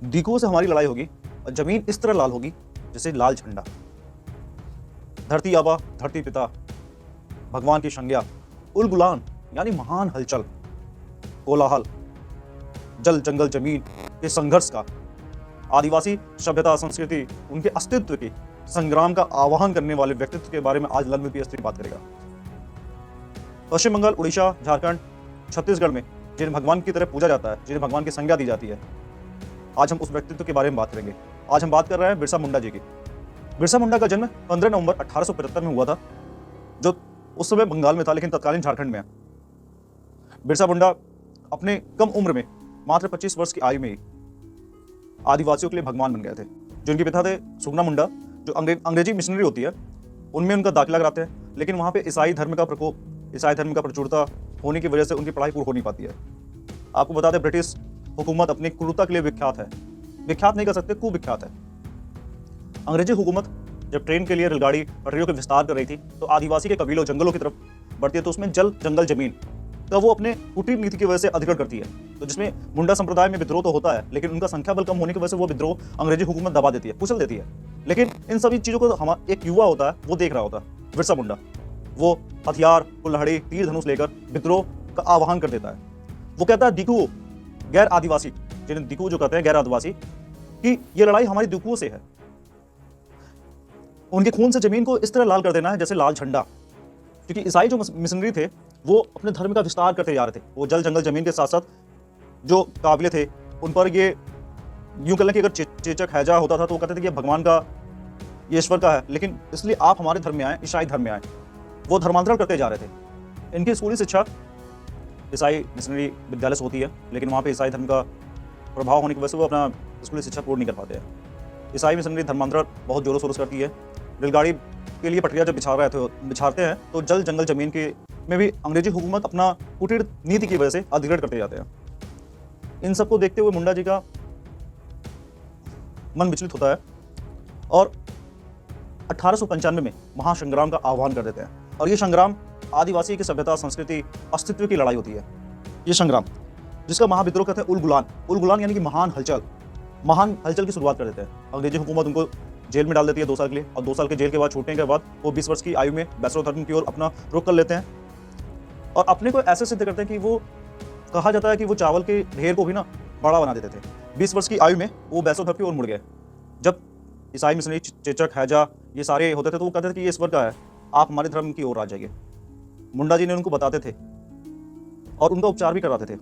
दीकुओं से हमारी लड़ाई होगी और जमीन इस तरह लाल होगी जैसे लाल झंडा। धरती आबा, धरती पिता, भगवान की संज्ञा, उल गुलान यानी महान हलचल, कोलाहल, जल जंगल जमीन के संघर्ष का, आदिवासी सभ्यता संस्कृति, उनके अस्तित्व के संग्राम का आह्वान करने वाले व्यक्तित्व के बारे में आज ललन पीएसत्री बात करेगा। पश्चिम बंगाल, उड़ीसा, झारखंड, छत्तीसगढ़ में जिन्हें भगवान की तरह पूजा जाता है, जिन्हें भगवान की संज्ञा दी जाती है, आज हम उस व्यक्तित्व के बारे में बात करेंगे। आज हम बात कर रहे हैं बिरसा मुंडा जी की। बिरसा मुंडा का जन्म 15 नवंबर 1875 में हुआ था, जो उस समय बंगाल में था लेकिन तत्कालीन झारखंड में है। बिरसा मुंडा अपने कम उम्र में मात्र 25 वर्ष की आयु में ही आदिवासियों के लिए भगवान बन गए थे। जो उनके पिता थे सुगना मुंडा, जो अंग्रेजी मिशनरी होती है उनमें उनका दाखिला कराते हैं, लेकिन वहाँ पे ईसाई धर्म का प्रकोप, ईसाई धर्म का प्रचुरता होने की वजह से उनकी पढ़ाई पूरी हो नहीं पाती है। आपको बता दें, ब्रिटिश हुकूमत अपनी क्रूरता के लिए विख्यात है। विख्यात नहीं कर सकते, कुविख्यात है। अंग्रेजी हुकूमत जब ट्रेन के लिए रेलगाड़ी पटरियों के विस्तार कर रही थी तो आदिवासी के कबीलों जंगलों की तरफ बढ़ती है, तो उसमें जल जंगल जमीन तो वो अपने कुटीर नीति की वजह से अधिग्रहण करती है। तो जिसमें मुंडा संप्रदाय में विद्रोह तो होता है, लेकिन उनका संख्या बल कम होने की वजह से वो विद्रोह अंग्रेजी हुकूमत दबा देती है, कुचल देती है। लेकिन इन सभी चीजों को हम एक युवा होता है वो देख रहा होता है। बिरसा मुंडा वो हथियार, कुल्हाड़ी, तीर धनुष लेकर विद्रोह का आह्वान कर देता है। वो कहता है दिकुओं, गैर आदिवासी, जिन्हें दिकुओं जो कहते हैं गैर आदिवासी, कि ये लड़ाई हमारी दिकुओं से है। उनके खून से जमीन को इस तरह लाल कर देना है जैसे लाल झंडा। क्योंकि ईसाई जो मिशनरी थे वो अपने धर्म का विस्तार करते जा रहे थे। वो जल जंगल जमीन के साथ साथ जो काबिले थे उन पर ये यूं कह लें कि अगर चेचक हैजा होता था तो वो कहते थे कि भगवान का, ये ईश्वर का है, लेकिन इसलिए आप हमारे धर्म में आए, ईसाई धर्म में आए। वो धर्मांतरण करते जा रहे थे। इनकी स्कूली शिक्षा ईसाई मिशनरी विद्यालय से होती है, लेकिन वहाँ पे ईसाई धर्म का प्रभाव होने की वजह से वो अपना स्कूली शिक्षा पूर्ण नहीं कर पाते हैं। ईसाई मिशनरी धर्मांतरण बहुत जोरों शोरों से करती है। रेलगाड़ी के लिए पटरियां जब बिछाते हैं तो जल जंगल जमीन के में भी अंग्रेजी हुकूमत अपना कुटीर नीति की वजह से अधिग्रहण करते जाते हैं। इन सबको देखते हुए मुंडा जी का मन विचलित होता है और 1895 में महासंग्राम का आह्वान कर देते हैं। और ये संग्राम आदिवासी की सभ्यता, संस्कृति, अस्तित्व की लड़ाई होती है। ये संग्राम जिसका महाविद्रोह कहते हैं उल गुलान। उल गुलान यानी कि महान हलचल की शुरुआत कर देते हैं। अंग्रेजी हुकूमत उनको जेल में डाल देती है 2 साल के लिए, और 2 साल के जेल के बाद छूटने के बाद वो 20 वर्ष की आयु में बैसरो धर्म की ओर अपना रुख कर लेते हैं और अपने को ऐसे सिद्ध करते हैं कि वो, कहा जाता है कि वो चावल के ढेर को भी ना बड़ा बना देते थे। 20 वर्ष की आयु में वो बैसरो धर्म की ओर मुड़ गए। जब ईसाई मिशनरी चेचक हैजा ये सारे होते थे तो वो कहते थे कि ये ईश्वर का है, आप हमारे धर्म की ओर आ जाइए। मुंडा जी ने उनको बताते थे और उनका उपचार भी कराते थे।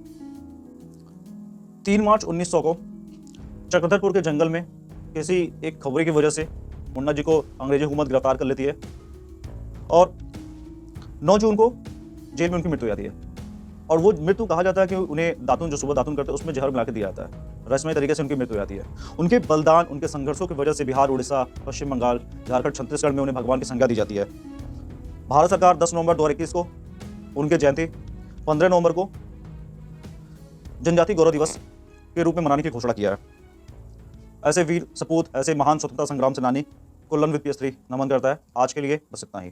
3 मार्च 1900 को चक्रधरपुर के जंगल में किसी एक खबरी की वजह से मुंडा जी को अंग्रेजी हुकूमत गिरफ्तार कर लेती है और 9 जून को जेल में उनकी मृत्यु हो जाती है। और वो मृत्यु कहा जाता है कि उन्हें दातुन, जो सुबह दातुन करते हैं उसमें जहर मिला के दिया जाता है। रहस्यमय तरीके से उनकी मृत्यु हो जाती है। उनके बलिदान, उनके संघर्षों की वजह से बिहार, उड़ीसा, पश्चिम बंगाल, झारखंड, छत्तीसगढ़ में उन्हें भगवान की संज्ञा दी जाती है। भारत सरकार 10 नवंबर 2021 को उनके जयंती, 15 नवंबर को जनजाति गौरव दिवस के रूप में मनाने की घोषणा किया है। ऐसे वीर सपूत, ऐसे महान स्वतंत्रता संग्राम सेनानी को ललन पीएसत्री नमन करता है। आज के लिए बस इतना ही।